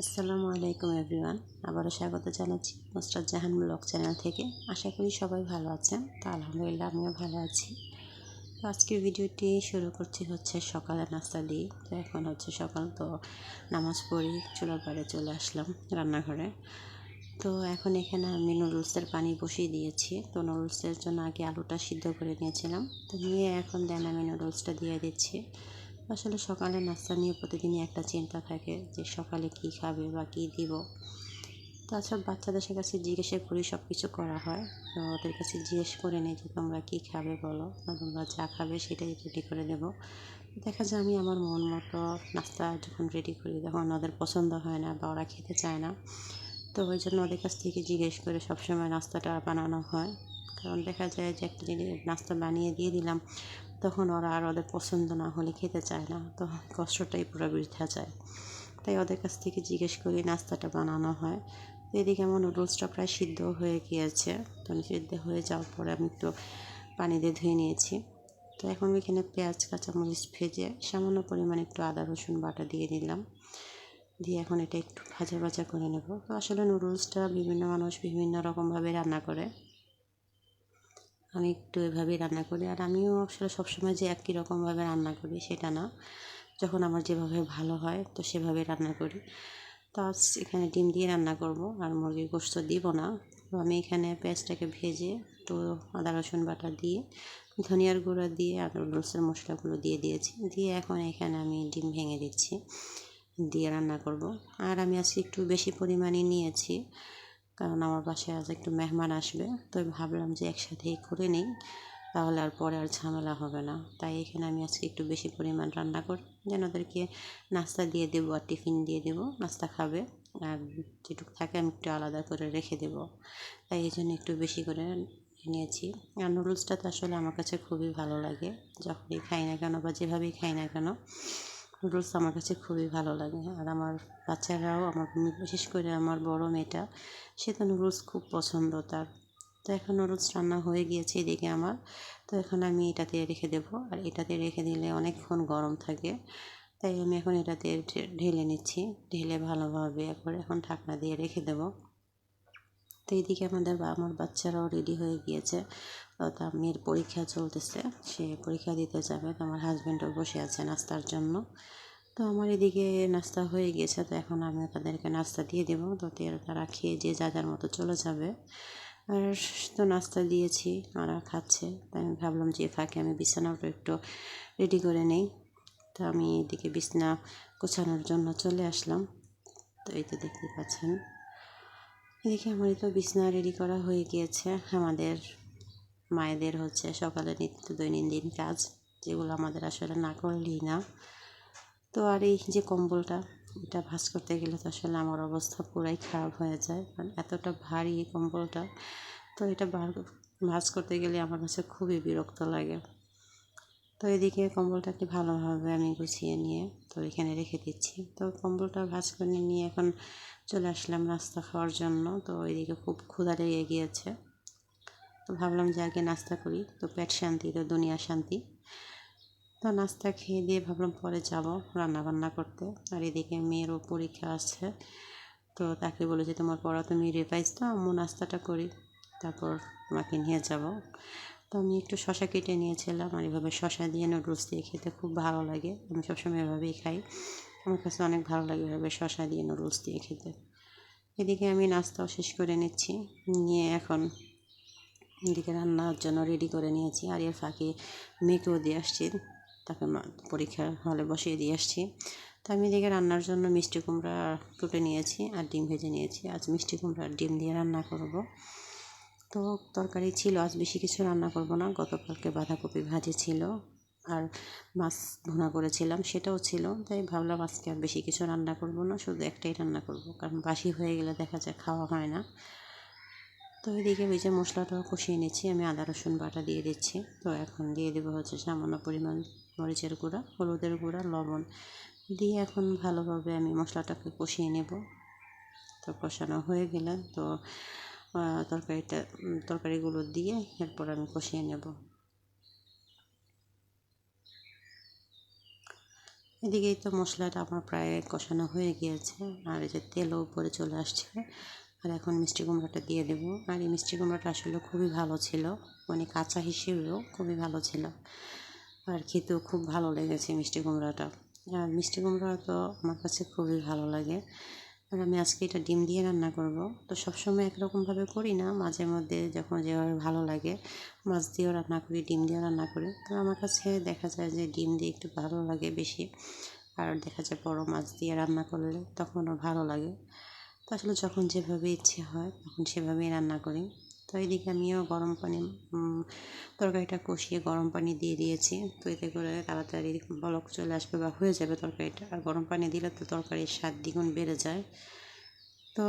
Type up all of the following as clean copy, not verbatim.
আসসালামু আলাইকুম এভরিওয়ান। আবারও স্বাগত জানাচ্ছি নুসরাত জাহান ব্লগ চ্যানেল থেকে। আশা করি সবাই ভালো আছেন। তো আলহামদুলিল্লাহ আমিও ভালো আছি। তো আজকের ভিডিওটি শুরু করছি সকালের নাস্তা দিয়ে। তো এখন সকাল, তো নামাজ পড়ি চুলার পাড়ে চলে আসলাম রান্নাঘরে। তো এখন এখানে আমি নুডলসের পানি বসিয়ে দিয়েছি। তো নুডলসের জন্য আগে আলুটা সিদ্ধ করে নিয়েছিলাম, তো নিয়ে এখন আমি নুডলসটা দিয়ে দিচ্ছি। আসলে সকালে নাস্তা নিয়ে প্রতিদিনই একটা চিন্তা থাকে যে সকালে কী খাবে বা কী দিব। তাছাড়া বাচ্চাদের কাছে জিজ্ঞাসা করি, সব কিছু করা হয়। তো ওদের কাছে জিজ্ঞেস করে নিই যে তোমরা কী খাবে বলো, তোমরা যা খাবে সেটাই রেডি করে দেবো। দেখা যায় আমি আমার মন মতো নাস্তা যখন রেডি করি তখন ওদের পছন্দ হয় না বা ওরা খেতে চায় না। তো ওই জন্য ওদের কাছ থেকে জিজ্ঞেস করে সবসময় নাস্তাটা বানানো হয়। কারণ দেখা যায় যে একটা জিনিস নাস্তা বানিয়ে দিয়ে দিলাম, তখন ওরা আর ওদের পছন্দ না হলে খেতে চায় না, তো কষ্টটাই পুরো বৃথা যায়। তাই ওদের কাছ থেকে জিজ্ঞেস করে নাস্তাটা বানানো হয়। তো এদিকে আমার নুডলসটা প্রায় সিদ্ধ হয়ে গিয়েছে। তো সিদ্ধ হয়ে যাওয়ার পরে আমি একটু পানি দিয়ে ধুয়ে নিয়েছি। তো এখন এখানে পেঁয়াজ কাঁচামরিচ ভেজে সামান্য পরিমাণে একটু আদা রসুন বাটা দিয়ে দিলাম। দিয়ে এখন এটা একটু ভাজা ভাজা করে নেব। তো আসলে নুডলসটা বিভিন্ন মানুষ বিভিন্ন রকমভাবে রান্না করে, আমি একটু এভাবেই রান্না করি। আর আমিও আসলে সবসময় যে একই রকমভাবে রান্না করি সেটা না, যখন আমার যেভাবে ভালো হয় তো সেভাবে রান্না করি। তো আজ এখানে ডিম দিয়ে রান্না করব, আর মুরগির গোশত দিব না। তো আমি এখানে পেঁয়াজটাকে ভেজে একটু আদা রসুন বাটা দিয়ে ধনিয়ার গুঁড়া দিয়ে আর নুডলসের মশলাগুলো দিয়ে দিয়েছি। দিয়ে এখন এখানে আমি ডিম ভেঙে দিচ্ছি, দিয়ে রান্না করব। আর আমি আজকে একটু বেশি পরিমাণে নিয়েছি, কারণ আমার বাসায় আজ একটু মেহমান আসবে। তো ভাবলাম যে একসাথেই করে নিই, তাহলে আর পরে আর ঝামেলা হবে না। তাই এখানে আমি আজকে একটু বেশি পরিমাণ রান্না করি, যেন ওদেরকে নাস্তা দিয়ে দেবো আর টিফিন দিয়ে দেবো, নাস্তা খাবে। আর যেটুকু থাকে আমি একটু আলাদা করে রেখে দেবো। তাই এই জন্য একটু বেশি করে নিয়েছি। আর নুডলসটা তো আসলে আমার কাছে খুবই ভালো লাগে, যখনই খাই না কেন বা যেভাবেই খাই না কেন নুডলস আমার কাছে খুবই ভালো লাগে। আর আমার বাচ্চারাও, আমার বিশেষ করে আমার বড় মেয়েটা, সে তো নুডলস খুব পছন্দ তার। তো এখন নুডলস রান্না হয়ে গিয়েছে এদিকে আমার। তো এখন আমি এটাতে রেখে দেবো, আর এটাতে রেখে দিলে অনেকক্ষণ গরম থাকে। তাই আমি এখন এটাতে ঢেলে নিচ্ছি, ঢেলে ভালোভাবে এখন ঢাকনা দিয়ে রেখে দেবো। তো এইদিকে আমার বাচ্চারাও রেডি হয়ে গিয়েছে। তার মেয়ের পরীক্ষা চলতেছে, সে পরীক্ষা দিতে যাবে। তো আমার হাজব্যান্ডও বসে আছে নাস্তার জন্য। তো আমার এদিকে নাস্তা হয়ে গিয়েছে, তো এখন আমিও তাদেরকে নাস্তা দিয়ে দেবো। তো তারা খেয়ে যে যার যার মতো চলে যাবে। আর তো নাস্তা দিয়েছি, ওরা খাচ্ছে। তাই আমি ভাবলাম যে ফাঁকে আমি বিছানাটা একটু রেডি করে নেই। তো আমি এদিকে বিছানা গোছানোর জন্য চলে আসলাম। তো এই তো দেখতে পাচ্ছেন, এদিকে আমার তো বিছানা রেডি করা হয়ে গিয়েছে। আমাদের মায়েদের সকালে নিত্য দৈনন্দিন কাজ, যেগুলো আমাদের আসলে না করলেই না। তো আর এই যে কম্বলটা, এটা ভাঁজ করতে গেলে তো আসলে আমার অবস্থা পুরাই খারাপ হয়ে যায়, কারণ এতটা ভারী এই কম্বলটা। তো এটা ভাঁজ করতে গেলে আমার কাছে খুবই বিরক্ত লাগে। তো এদিকে কম্বলটাকে ভালোভাবে আমি গুছিয়ে নিয়ে তো এখানে রেখে দিচ্ছি। তো কম্বলটা ভাঁজ করে নিয়ে এখন চলে আসলাম নাস্তা খাওয়ার জন্য। তো এদিকে খুব ক্ষুধা লেগে গিয়েছে, তো ভাবলাম যে আগে নাস্তা করি, তো পেট শান্তি তো দুনিয়া শান্তি। তো নাস্তা খেয়ে দিয়ে ভাবলাম পরে যাব রান্নাবান্না করতে। আর এদিকে মেয়েরও পরীক্ষা আছে, তো তাকে বলে যে তোমার পড়া তুমি রিভাইজ দাও, আম্মু নাস্তাটা করি, তারপর তোমাকে নিয়ে যাব। তো আমি একটু শশা কেটে নিয়েছিলাম, আর এভাবে শশা দিয়ে নুডলস দিয়ে খেতে খুব ভালো লাগে। আমি সবসময় এভাবেই খাই, আমার কাছে অনেক ভালো লাগে এভাবে শশা দিয়ে নুডলস দিয়ে খেতে। এদিকে আমি নাস্তাও শেষ করে নিচ্ছি, নিয়ে এখন এদিকে রান্নার জন্য রেডি করে নিয়েছি। আর এর ফাঁকে মেয়েকেও দিয়ে আসছি, তাকে পরীক্ষার হলে বসিয়ে দিয়ে আসছি। তো আমি এদিকে রান্নার জন্য মিষ্টি কুমড়া কুটে নিয়েছি আর ডিম ভেজে নিয়েছি। আজ মিষ্টি কুমড়ার ডিম দিয়ে রান্না করব। তো তরকারি ছিল, আজ বেশি কিছু রান্না করব না। গতকালকে বাঁধাকপি ভাজি ছিল, আর মাছ ভুনা করেছিলাম, সেটাও ছিল। তাই ভাবলাম আজকে আর বেশি কিছু রান্না করব না, শুধু একটাই রান্না করব, কারণ বাসি হয়ে গেলে দেখা যায় খাওয়া হয় না। তো এদিকে ওই যে মশলাটাও কষিয়ে নিচ্ছি, আমি আদা রসুন বাটা দিয়ে দিচ্ছি। তো এখন দিয়ে দেবো সামান্য পরিমাণ মরিচের গুঁড়া, হলুদের গুঁড়া, লবণ দিয়ে এখন ভালোভাবে আমি মশলাটাকে কষিয়ে নেব। তো কষানো হয়ে গেলে তো তরকারিগুলো দিয়ে এরপর আমি কষিয়ে নেব। এদিকেই তো মশলাটা আমার প্রায় কষানো হয়ে গিয়েছে, আর এই যে তেলও উপরে চলে আসছে। আর এখন মিষ্টি কুমড়াটা দিয়ে দেবো। আর এই মিষ্টি কুমড়াটা আসলে খুবই ভালো ছিল, মানে কাঁচা হিসেবেও খুবই ভালো ছিল, আর খেতেও খুব ভালো লেগেছে মিষ্টি কুমড়াটা। আর মিষ্টি কুমড়া তো আমার কাছে খুবই ভালো লাগে। আর আমি আজকে এটা ডিম দিয়ে রান্না করব। তো সবসময় একরকমভাবে করি না, মাঝে মধ্যে যখন যেভাবে ভালো লাগে মাছ দিয়েও রান্না করি, ডিম দিয়েও রান্না করি। তো আমার কাছে দেখা যায় যে ডিম দিয়ে একটু ভালো লাগে বেশি, আর দেখা যায় বড় মাছ দিয়ে রান্না করলে তখনও ভালো লাগে। তো আসলে যখন যেভাবে ইচ্ছে হয় তখন সেভাবেই রান্না করি। তো এদিকে আমিও গরম পানি, তরকারিটা কষিয়ে গরম পানি দিয়ে দিয়েছি। তো এতে করে তাড়াতাড়ি বলক চলে আসবে বা হয়ে যাবে তরকারিটা। আর গরম পানি দিলে তো তরকারির স্বাদ দ্বিগুণ বেড়ে যায়। তো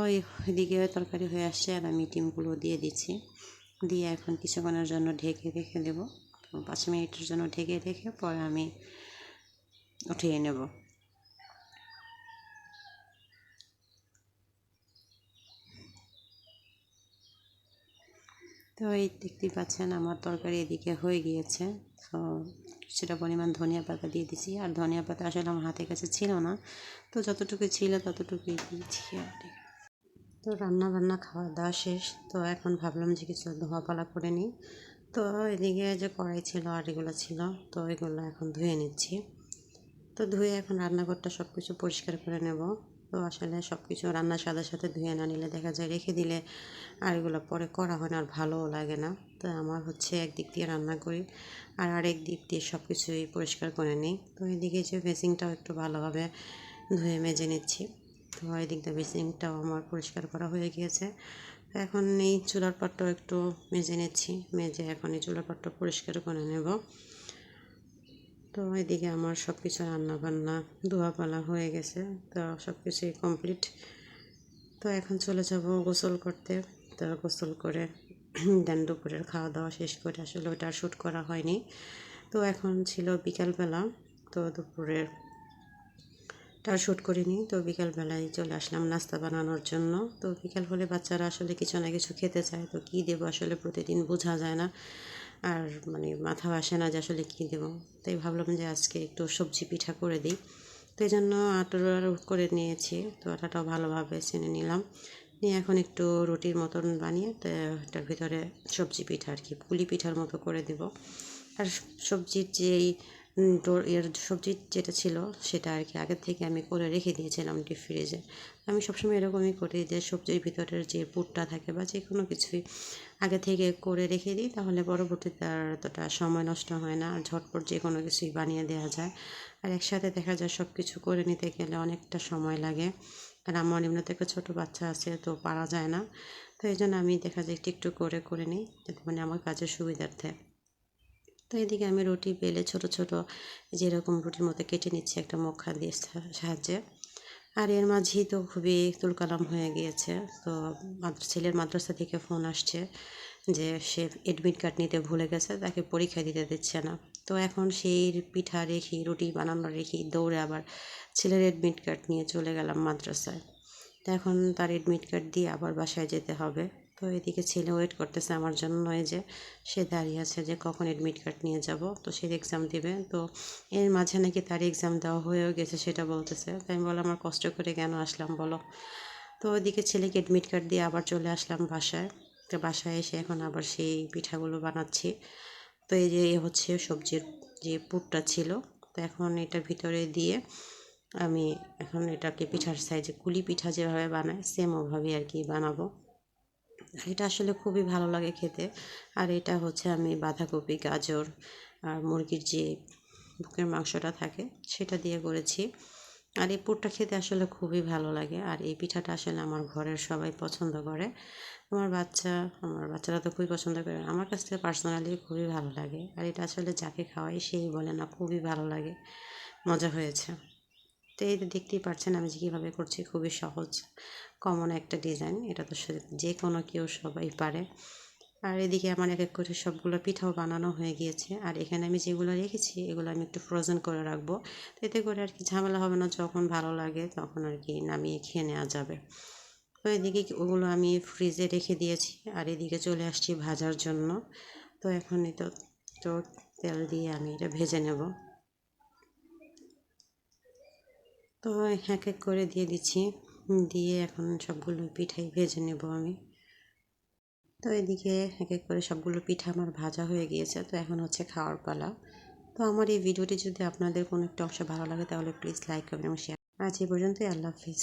এদিকে তরকারি হয়ে আসছে, আর আমি ডিমগুলো দিয়ে দিচ্ছি। দিয়ে এখন কিছুক্ষণের জন্য ঢেকে রেখে দেবো। তো 5 মিনিটের জন্য ঢেকে রেখে পরে আমি উঠিয়ে নেব। তো এই দেখতেই পাচ্ছেন আমার তরকারি এদিকে হয়ে গিয়েছে। তো সেটা পরিমাণ ধনিয়া পাতা দিয়ে দিচ্ছি। আর ধনিয়া পাতা আসলে আমার হাতের কাছে ছিল না, তো যতটুকু ছিল ততটুকুই দিয়েছি আর কি। তো রান্না বান্না খাওয়া দাওয়া শেষ। তো এখন ভাবলাম যে কিছু ধোয়াপালা করে নিই। তো এদিকে যে কড়াই ছিল আর এগুলো ছিল, তো এগুলো এখন ধুয়ে নিচ্ছি। তো ধুয়ে এখন রান্নাঘরটা সব কিছু পরিষ্কার করে নেব। তো আসলে সব কিছু রান্নার সাথে সাথে ধুয়ে না নিলে দেখা যায় রেখে দিলে আর এগুলো পরে করা হয় না, আর ভালোও লাগে না। তো আমার হচ্ছে একদিক দিয়ে রান্না করি আর আরেক দিক দিয়ে সব কিছুই পরিষ্কার করে নিই। তো এদিকে যে বেসিংটাও একটু ভালোভাবে ধুয়ে মেজে নিচ্ছি। তো এদিক দিয়ে বেসিংটাও আমার পরিষ্কার করা হয়ে গিয়েছে। এখন এই চুলার পাটটাও একটু মেজে নিচ্ছি, মেজে এখন এই চুলার পাটটা পরিষ্কার করে নেব। তো এদিকে আমার সব কিছু রান্নাবান্না ধোয়াপালা হয়ে গেছে। তো সব কিছুই কমপ্লিট। তো এখন চলে যাব গোসল করতে। তো গোসল করে দেন দুপুরের খাওয়া দাওয়া শেষ করে, আসলে ওটা শ্যুট করা হয়নি। তো এখন ছিল বিকালবেলা, তো দুপুরের তার শ্যুট করিনি। তো বিকালবেলায় চলে আসলাম নাস্তা বানানোর জন্য। তো বিকাল হলে বাচ্চারা আসলে কিছু না কিছু খেতে চায়, তো কী দেবো আসলে প্রতিদিন বোঝা যায় না, আর মানে মাথাও আসে না যে আসলে কী দেবো। তাই ভাবলাম যে আজকে একটু সবজি পিঠা করে দিই। তো এই জন্য আটার করে নিয়েছি। তো আটাটাও ভালোভাবে ছেনে নিলাম, নিয়ে এখন একটু রুটির মতন বানিয়ে তো এটার ভিতরে সবজি পিঠা আর কি পুলি পিঠার মতো করে দেব। আর সবজির যেই সবজির যেটা ছিল সেটা আর কি আগের থেকে আমি করে রেখে দিয়েছিলাম ডিপ ফ্রিজে। আমি সবসময় এরকমই করি যে সবজির ভিতরের যে পুরটা থাকে বা যে কোনো কিছুই আগে থেকে করে রেখে দিই, তাহলে পরবর্তীতে আর এতটা সময় নষ্ট হয় না, আর ঝটপট যে কোনো কিছুই বানিয়ে দেওয়া যায়। আর একসাথে দেখা যায় সব কিছু করে নিতে গেলে অনেকটা সময় লাগে, আর আমার এমনিতে একটা ছোটো বাচ্চা আছে, তো পারা যায় না। তো এই জন্য আমি দেখা যায় একটু একটু করে নিই, যাতে মানে আমার কাজের সুবিধার্থে। তো এদিকে আমি রুটি বেলে ছোট ছোট যেরকম রুটির মতো কেটে নিচ্ছি একটা মুখা দিয়ে সাহায্যে। আর এর মাঝেই তো খুবই তুলকালাম হয়ে গিয়েছে। তো ছেলের মাদ্রাসা থেকে ফোন আসছে যে সে এডমিট কার্ড নিতে ভুলে গেছে, তাকে পরীক্ষা দিতে দিচ্ছে না। তো এখন সেই পিঠা রেখি রুটি বানানো রেখি দৌড়ে আবার ছেলের এডমিট কার্ড নিয়ে চলে গেলাম মাদ্রাসায়। তো এখন তার এডমিট কার্ড দিয়ে আবার বাসায় যেতে হবে। তো এদিকে ছেলে ওয়েট করতেছে আমার জন্য, এই যে সে দাঁড়িয়ে আছে যে কখন এডমিট কার্ড নিয়ে যাব। তো সে এক্সাম দেবে, তো এর মাঝে নাকি তার এক্সাম দেওয়া হয়েও গেছে সেটা বলতেছে। তাই আমি বললাম আমার কষ্ট করে কেন আসলাম বলো। তো ওইদিকে ছেলেকে এডমিট কার্ড দিয়ে আবার চলে আসলাম বাসায়। তো বাসায় এসে এখন আবার সেই পিঠাগুলো বানাচ্ছি। তো এই যে এ হচ্ছে সবজির যে পুরটা ছিল, তো এখন এটার ভিতরে দিয়ে আমি এখন এটাকে পিঠার সাইজে কুলি পিঠা যেভাবে বানায় সেম ওভাবেই আর কি বানাবো। এটা আসলে খুবই ভালো লাগে খেতে। আর এটা হচ্ছে আমি বাঁধাকপি গাজর আর মুরগির যে বুকের মাংসটা থাকে সেটা দিয়ে করেছি। আর এই পুরটা খেতে আসলে খুবই ভালো লাগে, আর এই পিঠাটা আসলে আমার ঘরের সবাই পছন্দ করে। আমার বাচ্চারা তো খুবই পছন্দ করে, আমার কাছ থেকে পার্সোনালি খুবই ভালো লাগে। আর এটা আসলে যাকে খাওয়াই সেই বলে না খুবই ভালো লাগে, মজা হয়েছে। তো এই তো দেখতেই পাচ্ছেন আমি যে কীভাবে করছি, খুবই সহজ কমন একটা ডিজাইন। এটা তো যে কোনো কেউ সবাই পারে। আর এদিকে আমার এক এক করে সবগুলো পিঠাও বানানো হয়ে গিয়েছে। আর এখানে আমি যেগুলো রেখেছি এগুলো আমি একটু ফ্রোজেন করে রাখবো, তো এতে করে আর কি ঝামেলা হবে না, যখন ভালো লাগে তখন আর কি নামিয়ে খেয়ে নেওয়া যাবে। তো এদিকে ওগুলো আমি ফ্রিজে রেখে দিয়েছি, আর এদিকে চলে আসছি ভাজার জন্য। তো এখন তো তেল দিয়ে আমি এটা ভেজে নেব। তো এক এক করে দিয়ে দিচ্ছি, দিয়ে এখন সবগুলো পিঠাই ভেজে নেব আমি। তো এদিকে এক এক করে সবগুলো পিঠা আমার ভাজা হয়ে গিয়েছে, তো এখন হচ্ছে খাওয়ার পালা। তো আমার এই ভিডিওটি যদি আপনাদের কোনো একটা অংশ ভালো লাগে তাহলে প্লিজ লাইক করবেন এবং শেয়ার। আজ এই পর্যন্তই, আল্লাহ হাফিজ।